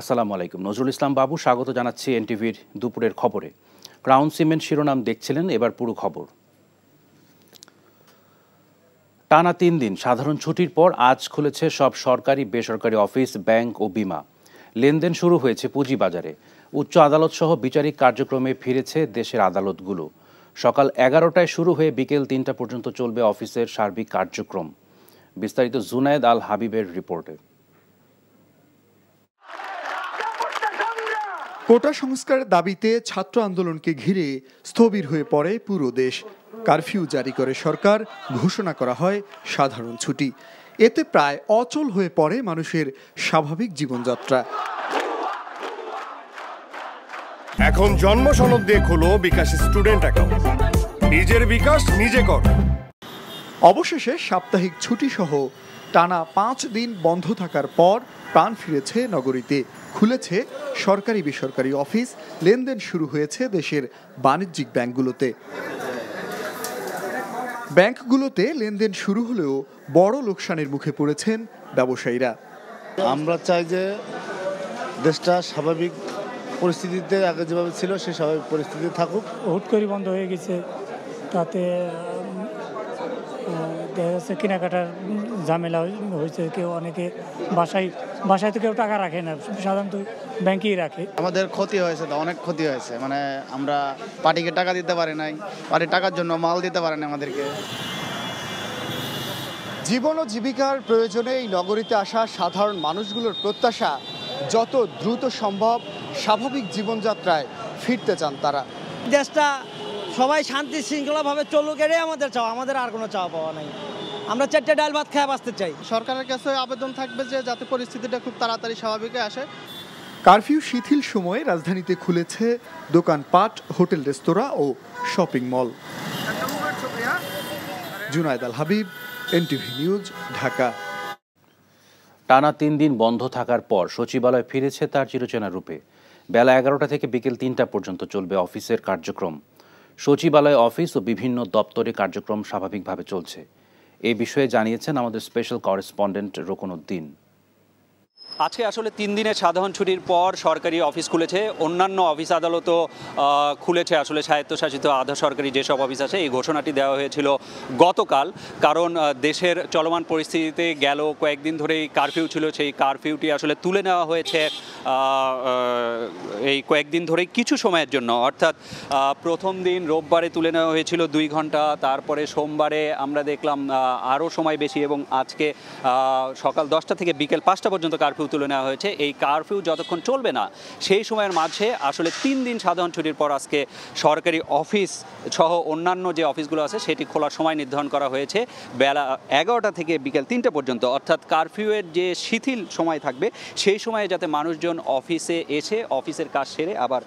আসসালামু আলাইকুম। নজরুল ইসলাম বাবু স্বাগত জানাচ্ছি এনটিভির দুপুরের খবরে। ক্রাউন সিমেন্ট শিরোনাম দেখছিলেন, এবার পুরো খবর। টানা 3 দিন সাধারণ ছুটির পর আজ খুলেছে সব সরকারি বেসরকারি অফিস, ব্যাংক ও বিমা। লেনদেন শুরু হয়েছে পুঁজিবাজারে। উচ্চ আদালত সহ বিচারিক কার্যক্রমে ফিরেছে দেশের আদালতগুলো। সকাল 11টায় শুরু হয়ে বিকেল 3টা পর্যন্ত চলবে অফিসের সার্বিক কার্যক্রম। বিস্তারিত জুনায়েদ আল হাবিবের রিপোর্টে। কোটা সংস্কারের দাবিতে ছাত্র আন্দোলনকে ঘিরে স্থবির হয়ে পড়ে পুরো দেশ। কারফিউ জারি করে সরকার, ঘোষণা করা হয় সাধারণ ছুটি। এতে প্রায় অচল হয়ে পড়ে মানুষের স্বাভাবিক জীবনযাত্রা। এখন জন্ম সনদ দিয়ে খোলো বিকাশ স্টুডেন্ট অ্যাকাউন্ট, নিজের বিকাশ নিজে কর। অবশেষে সাপ্তাহিক ছুটি সহ টানা 5 দিন বন্ধ থাকার পর প্রাণ ফিরেছে নগরীতে। খুলেছে সরকারি বেসরকারি অফিস, লেনদেন শুরু হয়েছে দেশের বাণিজ্যিক ব্যাংকগুলোতে। ব্যাংকগুলোতে লেনদেন শুরু হলেও বড় লোকসানের মুখে পড়েছেন ব্যবসায়ীরা। আমরা চাই যে দেশটা স্বাভাবিক পরিস্থিতিতে আগে যেভাবে ছিল সে স্বাভাবিক পরিস্থিতি থাকুক। হুট করে বন্ধ হয়ে গেছে, তাতে দেখা যাচ্ছে কেনাকাটার ঝামেলা হয়েছে। কেউ অনেকে বাসায় তো কেউ টাকা রাখে না, সাধারণত ব্যাংকেই রাখে। আমাদের ক্ষতি হয়েছে, তো অনেক ক্ষতি হয়েছে। মানে আমরা পার্টিকে টাকা দিতে পারি নাই, পার্টির টাকার জন্য মাল দিতে পারে না আমাদেরকে। জীবন ও জীবিকার প্রয়োজনে এই নগরীতে আসা সাধারণ মানুষগুলোর প্রত্যাশা যত দ্রুত সম্ভব স্বাভাবিক জীবনযাত্রায় ফিরতে চান তারা। দেশটা সবাই শান্তি শৃঙ্খলাভাবে চলুক, এটাই আমাদের চাওয়া। আমাদের আর কোনো চাওয়া পাওয়া নাই। আমরা 4টা ডাল ভাত খেয়ে বাঁচতে চাই। সরকারের কাছে আবেদন থাকবে যে যাতে পরিস্থিতিটা খুব তাড়াতাড়ি স্বাভাবিকে আসে। কারফিউ শিথিল সময়ে রাজধানীতে খুলেছে দোকানপাট, হোটেল, রেস্তোরাঁ ও শপিং মল। জুনায়েদ আল হাবিব, এনটিভি নিউজ, ঢাকা। টানা 3 দিন বন্ধ থাকার পর সচিবালয় ফিরেছে তার চিরচেনা রূপে। বেলা 11টা থেকে বিকেল 3টা পর্যন্ত চলবে অফিসের কার্যক্রম। সচিবালয়, অফিস ও বিভিন্ন দপ্তরে কার্যক্রম স্বাভাবিকভাবে চলছে। এই বিষয়ে জানিয়েছেন আমাদের স্পেশাল করেসপন্ডেন্ট রোকন উদ্দিন। আজকে আসলে 3 দিনের সাধারণ ছুটির পর সরকারি অফিস খুলেছে, অন্যান্য অফিস আদালতও খুলেছে। আসলে স্বায়ত্তশাসিত আধা সরকারি যেসব অফিস আছে, এই ঘোষণাটি দেওয়া হয়েছিল গতকাল। কারণ দেশের চলমান পরিস্থিতিতে গেল কয়েকদিন ধরেই কারফিউ ছিল, সেই কারফিউটি আসলে তুলে নেওয়া হয়েছে এই কয়েকদিন ধরেই কিছু সময়ের জন্য। অর্থাৎ প্রথম দিন রোববারে তুলে নেওয়া হয়েছিল 2 ঘন্টা, তারপরে সোমবারে আমরা দেখলাম আরও সময় বেশি, এবং আজকে সকাল 10টা থেকে বিকেল 5টা পর্যন্ত কারফিউ তুলে নেওয়া হয়েছে। এই কারফিউ যতক্ষণ চলবে না সেই সময়ের মাঝে আসলে 3 দিন সাধারণ ছুটির পর আজকে সরকারি অফিস সহ অন্যান্য যে অফিসগুলো আছে সেটি খোলার সময় নির্ধারণ করা হয়েছে বেলা 11টা থেকে বিকেল 3টা পর্যন্ত। অর্থাৎ কারফিউয়ের যে শিথিল সময় থাকবে সেই সময়ে যাতে মানুষজন অফিসে এসে অফিসের কাজ সেরে আবার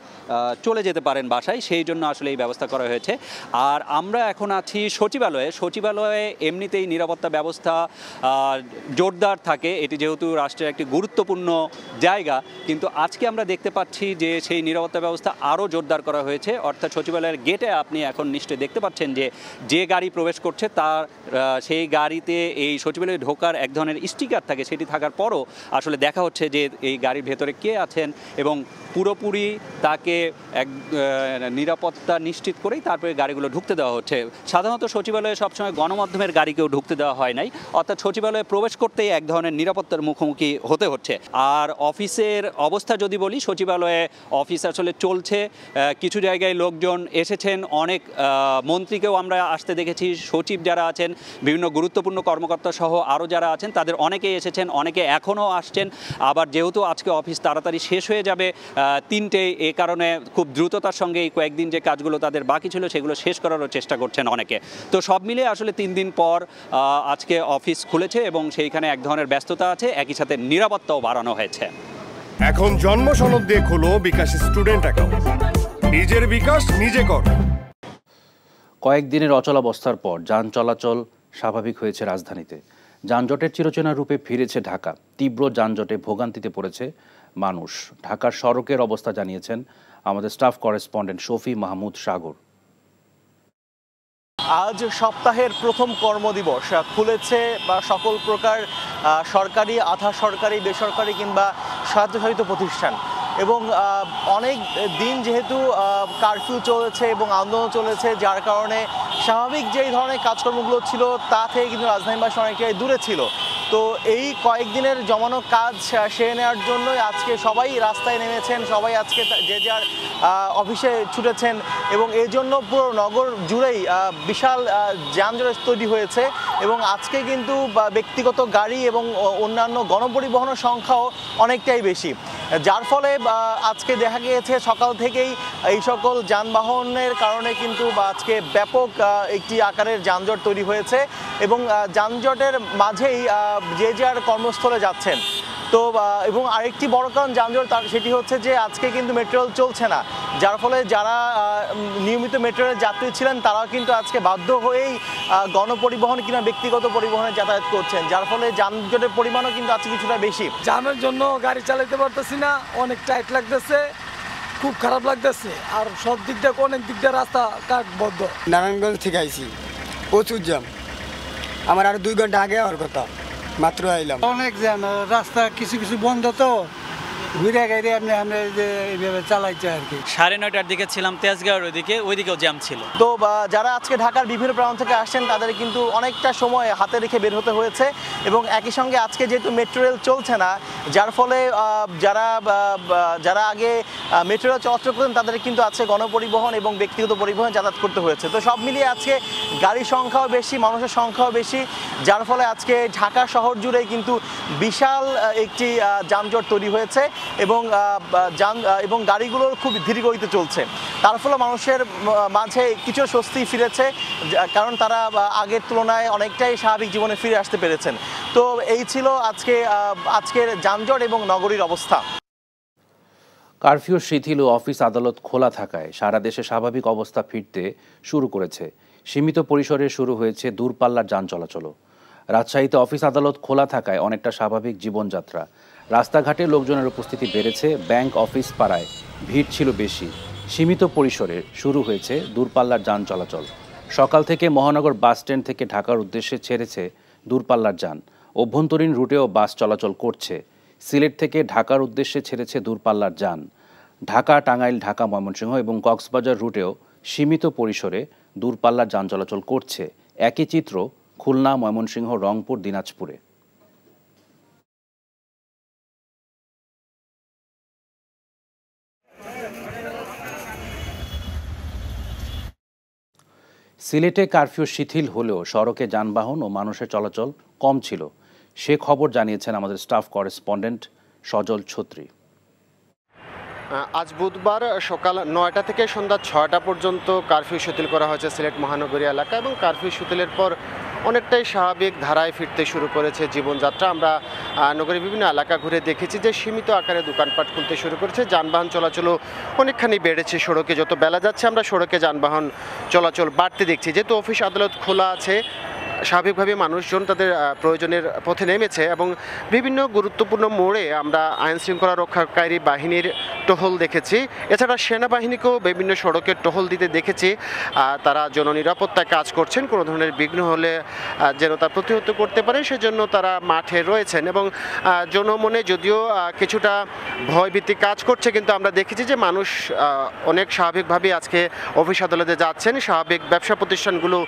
চলে যেতে পারেন বাসায়, সেই জন্য আসলে এই ব্যবস্থা করা হয়েছে। আর আমরা এখন আছি সচিবালয়ে। সচিবালয়ে এমনিতেই নিরাপত্তা ব্যবস্থা জোরদার থাকে, এটি যেহেতু রাষ্ট্রের একটি গুরুত্বপূর্ণ জায়গা, কিন্তু আজকে আমরা দেখতে পাচ্ছি যে সেই নিরাপত্তা ব্যবস্থা আরও জোরদার করা হয়েছে। অর্থাৎ সচিবালয়ের গেটে আপনি এখন নিশ্চয়ই দেখতে পাচ্ছেন যে গাড়ি প্রবেশ করছে তার সেই গাড়িতে এই সচিবালয়ে ঢোকার এক ধরনের স্টিকার থাকে, সেটি থাকার পরও আসলে দেখা হচ্ছে যে এই গাড়ির ভেতরে কে আছেন, এবং পুরোপুরি তাকে এক নিরাপত্তা নিশ্চিত করেই তারপরে গাড়িগুলো ঢুকতে দেওয়া হচ্ছে। সাধারণত সচিবালয়ে সবসময় গণমাধ্যমের গাড়িকেও ঢুকতে দেওয়া হয় নাই, অর্থাৎ সচিবালয়ে প্রবেশ করতেই এক ধরনের নিরাপত্তার মুখোমুখি হতে হচ্ছে। আর অফিসের অবস্থা যদি বলি, সচিবালয়ে অফিস আসলে চলছে। কিছু জায়গায় লোকজন এসেছেন, অনেক মন্ত্রীকেও আমরা আসতে দেখেছি, সচিব যারা আছেন, বিভিন্ন গুরুত্বপূর্ণ কর্মকর্তা সহ আরও যারা আছেন তাদের অনেকেই এসেছেন, অনেকে এখনও আসছেন। আবার যেহেতু আজকে অফিস তাড়াতাড়ি শেষ হয়ে যাবে 3টে, এ কারণে খুব দ্রুততার সঙ্গে এই কয়েকদিন যে কাজগুলো তাদের বাকি ছিল সেগুলো শেষ করারও চেষ্টা করছেন অনেকে। তো সব মিলে আসলে 3 দিন পর আজকে অফিস খুলেছে এবং সেইখানে এক ধরনের ব্যস্ততা আছে, একই সাথে নিরাপত্তাও বাড়ানো হয়েছে। এখন জন্ম সনদ দিয়ে খোলো বিকাশ স্টুডেন্ট অ্যাকাউন্ট, নিজের বিকাশ নিজে কর। কয়েকদিনের অচলাবস্থার পর যান চলাচল স্বাভাবিক হয়েছে রাজধানীতে। যানজটের চিরচেনা রূপে ফিরেছে ঢাকা। তীব্র যানজটে ভোগান্তিতে পড়েছে মানুষ। ঢাকার সড়কের অবস্থা জানিয়েছেন আমাদের স্টাফ করেসপন্ডেন্ট শফি মাহমুদ সাগর। আজ সপ্তাহের প্রথম কর্মদিবস খুলেছে বা সকল প্রকার সরকারি, আধা সরকারি, বেসরকারি কিংবা স্বায়ত্তশাসিত প্রতিষ্ঠান এবং অনেক দিন যেহেতু কারফিউ চলেছে এবং আন্দোলন চলেছে, যার কারণে স্বাভাবিক যেই ধরনের কাজকর্মগুলো ছিল তা থেকে কিন্তু রাজধানীবাসী অনেকটাই দূরে ছিল। তো এই কয়েকদিনের জমানো কাজ সেরে নেওয়ার জন্যই আজকে সবাই রাস্তায় নেমেছেন, সবাই আজকে যে যার অফিসে ছুটেছেন এবং এই জন্য পুরো নগর জুড়েই বিশাল যানজট তৈরি হয়েছে এবং আজকে কিন্তু ব্যক্তিগত গাড়ি এবং অন্যান্য গণপরিবহনের সংখ্যাও অনেকটাই বেশি, যার ফলে আজকে দেখা গিয়েছে সকাল থেকেই এই সকল যানবাহনের কারণে কিন্তু আজকে ব্যাপক একটি আকারের যানজট তৈরি হয়েছে এবং যানজটের মাঝেই যে যার কর্মস্থলে যাচ্ছেন। তো এবং আরেকটি বড় কারণ যানজট, সেটি হচ্ছে যে আজকে কিন্তু মেট্রো রেল চলছে না, যার ফলে যারা নিয়মিত মেট্রো রেল যাত্রী ছিলেন তারাও কিন্তু আজকে বাধ্য হয়েই গণপরিবহন কিংবা ব্যক্তিগত পরিবহনে যাতায়াত করছেন, যার ফলে যানজটের পরিমাণও কিন্তু আজকে কিছুটা বেশি। জ্যামের জন্য গাড়ি চালাতে পারতেছি না, অনেক টাইট লাগতেছে, খুব খারাপ লাগতেছে, আর সব দিক দিয়ে অনেক দিক দিয়ে রাস্তা কাট বদ্ধ। নারায়ণগঞ্জ থেকে আইছি, প্রচুর জ্যাম, আমার আর 2 ঘন্টা আগে হওয়ার কথা, মাত্র আইলাম। অনেক জ্যাম, রাস্তা কিছু কিছু বন্ধ, তো ঘুরে গাড়ি আমরা এইভাবে চালাইছে আর কি। 9:30টার দিকে ছিলাম তেজগাঁওয়ের ওইদিকেও জ্যাম ছিল। তো যারা আজকে ঢাকার বিভিন্ন প্রান্ত থেকে আসছেন তাদের কিন্তু অনেকটা সময় হাতে রেখে বের হতে হয়েছে এবং একই সঙ্গে আজকে যেহেতু মেট্রো রেল চলছে না, যার ফলে যারা আগে মেট্রো রেল চলাচল করতেন তাদের কিন্তু আজকে গণপরিবহন এবং ব্যক্তিগত পরিবহনে যাতায়াত করতে হয়েছে। তো সব মিলিয়ে আজকে গাড়ির সংখ্যাও বেশি, মানুষের সংখ্যাও বেশি, যার ফলে আজকে ঢাকা শহর জুড়ে কিন্তু বিশাল একটি যানজট তৈরি হয়েছে এবং গাড়িগুলোর খুব ধীর গতিতে চলছে, তার ফলে মানুষের মাঝে কিছু স্বস্তি ফিরেছে, কারণ তারা আগের তুলনায় অনেকটাই স্বাভাবিক জীবনে ফিরে আসতে পেরেছেন। তো এই ছিল আজকের যানজট এবং নগরীর অবস্থা। কারফিউ শিথিল ও অফিস আদালত খোলা থাকায় সারা দেশে স্বাভাবিক অবস্থা ফিরতে শুরু করেছে। সীমিত পরিসরে শুরু হয়েছে দূরপাল্লার যান চলাচলও। রাজশাহীতে অফিস আদালত খোলা থাকায় অনেকটা স্বাভাবিক জীবনযাত্রা। রাস্তাঘাটে লোকজনের উপস্থিতি বেড়েছে, ব্যাংক অফিস পাড়ায় ভিড় ছিল বেশি। সীমিত পরিসরে শুরু হয়েছে দূরপাল্লার যান চলাচল। সকাল থেকে মহানগর বাস স্ট্যান্ড থেকে ঢাকার উদ্দেশ্যে ছেড়েছে দূরপাল্লার যান। অভ্যন্তরীণ রুটেও বাস চলাচল করছে। সিলেট থেকে ঢাকার উদ্দেশ্যে ছেড়েছে দূরপাল্লার যান। ঢাকা, টাঙ্গাইল, ঢাকা, ময়মনসিংহ এবং কক্সবাজার রুটেও সীমিত পরিসরে দূরপাল্লার যান চলাচল করছে। একই চিত্র খুলনা, ময়মনসিংহ, রংপুর, দিনাজপুরে। সিলেটে কারফিউ শিথিল হলেও সড়কে যানবাহন ও মানুষের চলাচল কম ছিল। সে খবর জানিয়েছেন আমাদের স্টাফ করেসপন্ডেন্ট সজল ছত্রী। আজ বুধবার সকাল 9টা থেকে সন্ধ্যা 6টা পর্যন্ত কারফিউ শিথিল করা হয়েছে সিলেট মহানগরী এলাকা এবং কারফিউ শিথিলের পর অনেকটাই স্বাভাবিক ধারায় ফিরতে শুরু করেছে জীবনযাত্রা। আমরা নগরীর বিভিন্ন এলাকা ঘুরে দেখেছি যে সীমিত আকারে দোকানপাট খুলতে শুরু করেছে, যানবাহন চলাচলও অনেকখানি বেড়েছে। সড়কে যত বেলা যাচ্ছে আমরা সড়কে যানবাহন চলাচল বাড়তে দেখছি। যেহেতু অফিস আদালত খোলা আছে, স্বাভাবিকভাবে মানুষজন তাদের প্রয়োজনের পথে নেমেছে এবং বিভিন্ন গুরুত্বপূর্ণ মোড়ে আমরা আইন শৃঙ্খলা রক্ষাকারী বাহিনীর টহল দেখেছি। এছাড়া সেনাবাহিনীকেও বিভিন্ন সড়কের টহল দিতে দেখেছি। তারা জননিরাপত্তায় কাজ করছেন, কোনো ধরনের বিঘ্ন হলে যেন তা প্রতিহত করতে পারে সেজন্য তারা মাঠে রয়েছেন এবং জনমনে যদিও কিছুটা ভয়ভীতি কাজ করছে, কিন্তু আমরা দেখেছি যে মানুষ অনেক স্বাভাবিকভাবে আজকে অফিস আদালতে যাচ্ছেন। স্বাভাবিক ব্যবসা প্রতিষ্ঠানগুলো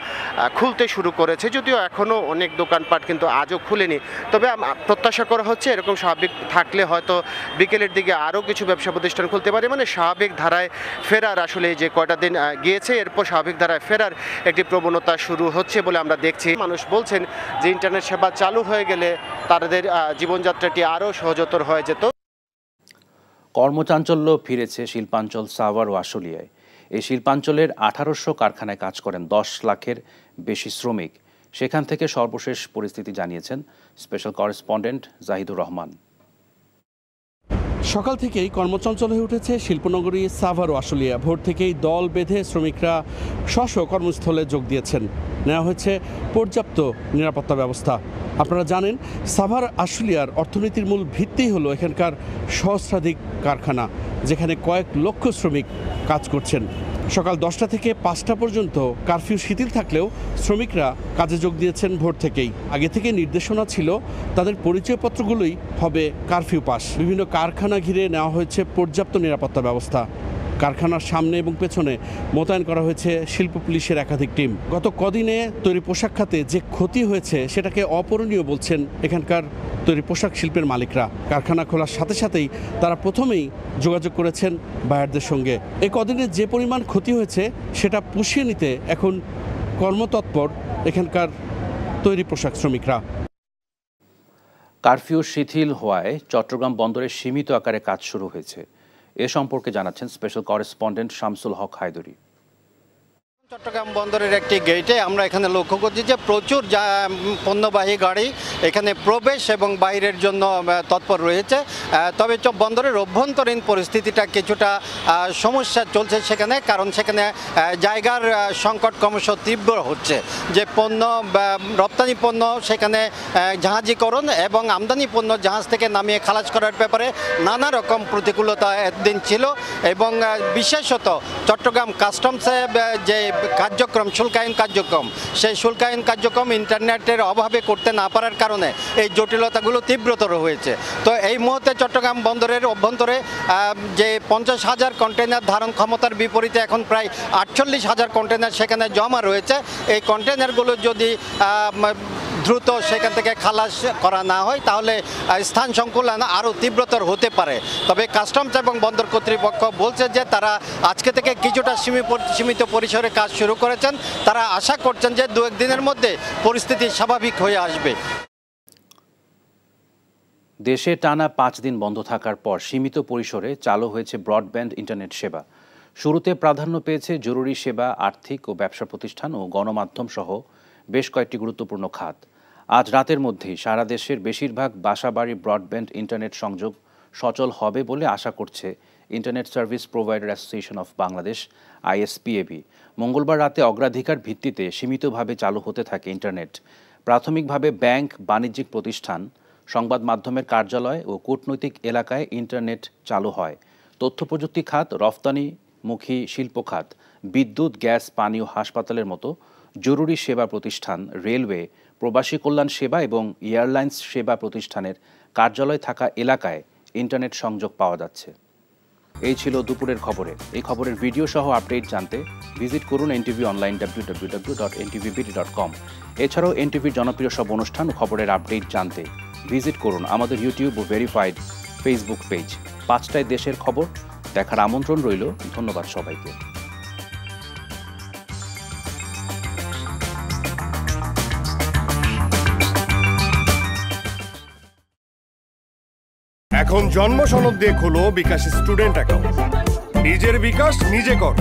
খুলতে শুরু করেছে, যদিও এখনও অনেক দোকানপাট কিন্তু আজও খুলেনি। তবে প্রত্যাশা করা হচ্ছে এরকম স্বাভাবিক থাকলে হয়তো বিকেলের দিকে আরও কিছু ব্যবসা প্রতিষ্ঠান খুলতে পারে, মানে স্বাভাবিক ধারায় ফেরার। আসলে যে কয়টা দিন গিয়েছে এরপর স্বাভাবিক ধারায় ফেরার একটি প্রবণতা শুরু হচ্ছে বলে আমরা দেখছি। মানুষ বলছেন যে ইন্টারনেট সেবা চালু হয়ে গেলে তাদের জীবনযাত্রাটি আরও সহজতর হয়ে যেত। কর্মচাঞ্চল্য ফিরেছে শিল্পাঞ্চল সাভার ও আশুলিয়ায়। এই শিল্পাঞ্চলের 1800 কারখানায় কাজ করেন 10 লাখের বেশি শ্রমিক। সেখান থেকে সর্বশেষ পরিস্থিতি জানিয়েছেন স্পেশাল করেসপন্ডেন্ট জাহিদুর রহমান। সকাল থেকেই কর্মচঞ্চল হয়ে উঠেছে শিল্পনগরী সাভার ও আশুলিয়া। ভোর থেকেই দল বেঁধে শ্রমিকরা স্ব কর্মস্থলে যোগ দিয়েছেন। নেওয়া হয়েছে পর্যাপ্ত নিরাপত্তা ব্যবস্থা। আপনারা জানেন সাভার আশুলিয়ার অর্থনীতির মূল ভিত্তি হলো এখানকার সহস্রাধিক কারখানা, যেখানে কয়েক লক্ষ শ্রমিক কাজ করছেন। সকাল 10টা থেকে 5টা পর্যন্ত কারফিউ শিথিল থাকলেও শ্রমিকরা কাজে যোগ দিয়েছেন ভোর থেকেই। আগে থেকে নির্দেশনা ছিল তাদের পরিচয়পত্রগুলোই হবে কারফিউ পাস। বিভিন্ন কারখানা ঘিরে নেওয়া হয়েছে পর্যাপ্ত নিরাপত্তা ব্যবস্থা। কারখানার সামনে এবং পেছনে মোতায়েন করা হয়েছে শিল্প পুলিশের একাধিক টিম। গত কদিনে তৈরি পোশাক খাতে যে ক্ষতি হয়েছে সেটাকে অপূরণীয় বলছেন এখানকার তৈরি পোশাক শিল্পের মালিকরা। কারখানা খোলার সাথে সাথেই তারা প্রথমেই যোগাযোগ করেছেন বায়ারদের সঙ্গে। এই কদিনে যে পরিমাণ ক্ষতি হয়েছে সেটা পুষিয়ে নিতে এখন কর্মতৎপর এখানকার তৈরি পোশাক শ্রমিকরা। কারফিউ শিথিল হওয়ায় চট্টগ্রাম বন্দরে সীমিত আকারে কাজ শুরু হয়েছে। এ সম্পর্কে জানাচ্ছেন স্পেশাল করেসপন্ডেন্ট শামসুল হক হায়দরি। চট্টগ্রাম বন্দরের একটি গেটে আমরা এখানে লক্ষ্য করছি যে প্রচুর পণ্যবাহী গাড়ি এখানে প্রবেশ এবং বাইরের জন্য তৎপর রয়েছে। তবে বন্দরের অভ্যন্তরীণ পরিস্থিতিটা কিছুটা সমস্যা চলছে সেখানে, কারণ সেখানে জায়গার সংকট ক্রমশ তীব্র হচ্ছে। যে পণ্য রপ্তানি পণ্য সেখানে জাহাজীকরণ এবং আমদানি পণ্য জাহাজ থেকে নামিয়ে খালাস করার ব্যাপারে নানা রকম প্রতিকূলতা একদিন ছিল এবং বিশেষত চট্টগ্রাম কাস্টমসে যে কার্যক্রম শুল্কায়ন কার্যক্রম, সেই শুল্কায়ন কার্যক্রম ইন্টারনেটের অভাবে করতে না পারার কারণে এই জটিলতাগুলো তীব্রতর হয়েছে। তো এই মুহূর্তে চট্টগ্রাম বন্দরের অভ্যন্তরে যে 50,000 কন্টেনার ধারণ ক্ষমতার বিপরীতে এখন প্রায় 48,000 কন্টেনার সেখানে জমা রয়েছে। এই কন্টেনারগুলো যদি দ্রুত সেখান থেকে খালাস করা না হয় তাহলে স্থান সংকুলন আরও তীব্রতর হতে পারে। তবে কাস্টমস এবং বন্দর কর্তৃপক্ষ বলছে যে তারা আজকে থেকে কিছুটা সীমিত পরিসরে কাজ শুরু করেছেন। তারা আশা করছেন যে 2-1 দিনের মধ্যে পরিস্থিতি স্বাভাবিক হয়ে আসবে। দেশে টানা 5 দিন বন্ধ থাকার পর সীমিত পরিসরে চালু হয়েছে ব্রডব্যান্ড ইন্টারনেট সেবা। শুরুতে প্রাধান্য পেয়েছে জরুরি সেবা, আর্থিক ও ব্যবসা প্রতিষ্ঠান ও গণমাধ্যম সহ বেশ কয়েকটি গুরুত্বপূর্ণ খাত। আজ রাতের মধ্যেই সারা দেশের বেশিরভাগ বাসাবাড়ি ব্রডব্যান্ড ইন্টারনেট সংযোগ সচল হবে বলে আশা করছে internet service provider association of Bangladesh ISPAB। মঙ্গলবার রাতে অগ্রাধিকার ভিত্তিতে সীমিতভাবে চালু হতে থাকে ইন্টারনেট। প্রাথমিকভাবে ব্যাংক, বাণিজ্যিক প্রতিষ্ঠান, সংবাদ মাধ্যমের কার্যালয় ও কূটনৈতিক এলাকায় ইন্টারনেট চালু হয়। তথ্য প্রযুক্তি খাত, রফতানিমুখী শিল্প খাত, বিদ্যুৎ, গ্যাস, পানি ও হাসপাতালের মতো জরুরি সেবা প্রতিষ্ঠান, রেলওয়ে, প্রবাসী কল্যাণ সেবা এবং এয়ারলাইন্স সেবা প্রতিষ্ঠানের কার্যালয় থাকা এলাকায় ইন্টারনেট সংযোগ পাওয়া যাচ্ছে। এই ছিল দুপুরের খবরে। এই খবরের ভিডিও সহ আপডেট জানতে ভিজিট করুন NTV অনলাইন www.ntvbd.com। এছাড়াও NTVর জনপ্রিয় সব অনুষ্ঠান ও খবরের আপডেট জানতে ভিজিট করুন আমাদের ইউটিউব ও ভেরিফাইড ফেসবুক পেজ। 5টায় দেশের খবর দেখার আমন্ত্রণ রইল। ধন্যবাদ সবাইকে। এখন জন্ম সনদ দিয়ে খোলো বিকাশ স্টুডেন্ট অ্যাকাউন্ট। নিজের বিকাশ নিজে কর।